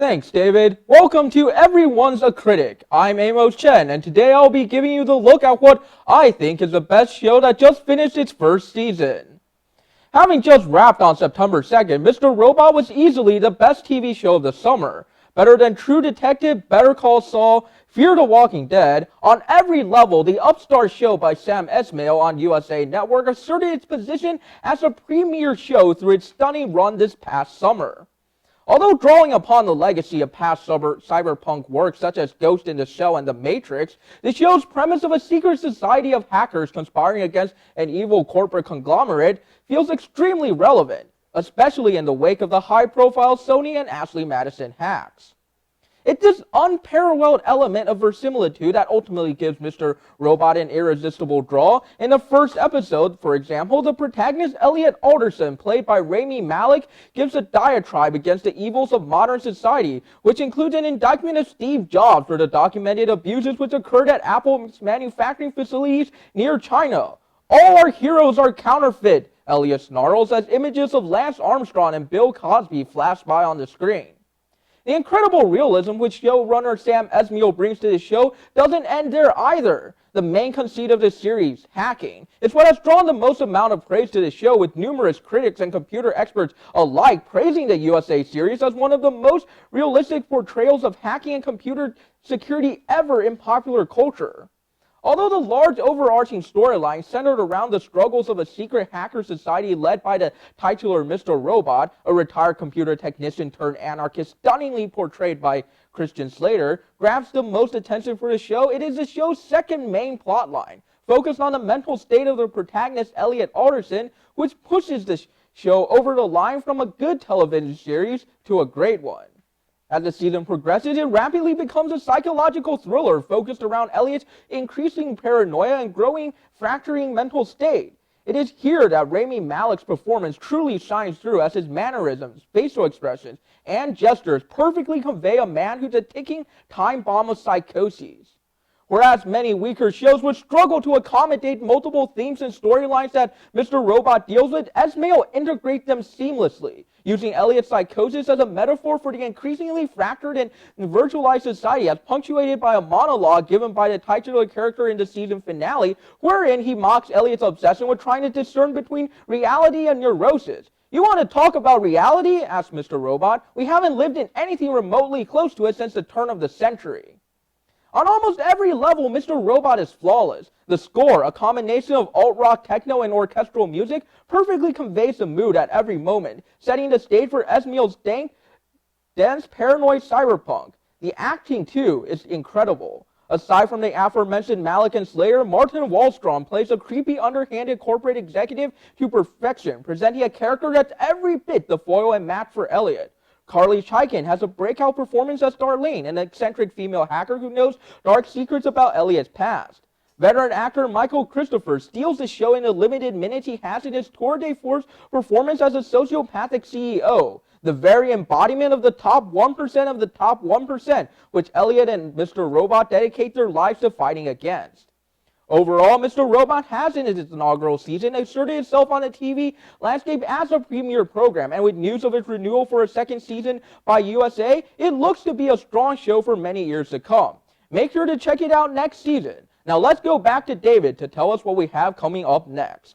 Thanks, David. Welcome to Everyone's a Critic. I'm Amos Chen, and today I'll be giving you the look at what I think is the best show that just finished its first season. Having just wrapped on September 2nd, Mr. Robot was easily the best TV show of the summer. Better than True Detective, Better Call Saul, Fear the Walking Dead, on every level, the upstart show by Sam Esmail on USA Network asserted its position as a premier show through its stunning run this past summer. Although drawing upon the legacy of past cyberpunk works such as Ghost in the Shell and The Matrix, the show's premise of a secret society of hackers conspiring against an evil corporate conglomerate feels extremely relevant, especially in the wake of the high-profile Sony and Ashley Madison hacks. It's this unparalleled element of verisimilitude that ultimately gives Mr. Robot an irresistible draw. In the first episode, for example, the protagonist Elliot Alderson, played by Rami Malek, gives a diatribe against the evils of modern society, which includes an indictment of Steve Jobs for the documented abuses which occurred at Apple's manufacturing facilities near China. All our heroes are counterfeit, Elliot snarls as images of Lance Armstrong and Bill Cosby flash by on the screen. The incredible realism which showrunner Sam Esmail brings to the show doesn't end there either. The main conceit of the series, hacking, is what has drawn the most amount of praise to the show, with numerous critics and computer experts alike praising the USA series as one of the most realistic portrayals of hacking and computer security ever in popular culture. Although the large overarching storyline centered around the struggles of a secret hacker society led by the titular Mr. Robot, a retired computer technician turned anarchist stunningly portrayed by Christian Slater, grabs the most attention for the show, it is the show's second main plotline, focused on the mental state of the protagonist Elliot Alderson, which pushes the show over the line from a good television series to a great one. As the season progresses, it rapidly becomes a psychological thriller focused around Elliot's increasing paranoia and growing fracturing mental state. It is here that Rami Malek's performance truly shines through, as his mannerisms, facial expressions, and gestures perfectly convey a man who's a ticking time bomb of psychoses. Whereas many weaker shows would struggle to accommodate multiple themes and storylines that Mr. Robot deals with, Esmail integrates them seamlessly, using Elliot's psychosis as a metaphor for the increasingly fractured and virtualized society, as punctuated by a monologue given by the titular character in the season finale, wherein he mocks Elliot's obsession with trying to discern between reality and neurosis. "You want to talk about reality?" asks Mr. Robot. "We haven't lived in anything remotely close to it since the turn of the century." On almost every level, Mr. Robot is flawless. The score, a combination of alt-rock, techno, and orchestral music, perfectly conveys the mood at every moment, setting the stage for Esmail's dense, paranoid cyberpunk. The acting, too, is incredible. Aside from the aforementioned Malek and Slayer, Martin Wallstrom plays a creepy, underhanded corporate executive to perfection, presenting a character that's every bit the foil and match for Elliot. Carly Chaikin has a breakout performance as Darlene, an eccentric female hacker who knows dark secrets about Elliot's past. Veteran actor Michael Christopher steals the show in the limited minutes he has in his tour de force performance as a sociopathic CEO, the very embodiment of the top 1% of the top 1%, which Elliot and Mr. Robot dedicate their lives to fighting against. Overall, Mr. Robot has in its inaugural season asserted itself on the TV landscape as a premier program, and with news of its renewal for a second season by USA, it looks to be a strong show for many years to come. Make sure to check it out next season. Now let's go back to David to tell us what we have coming up next.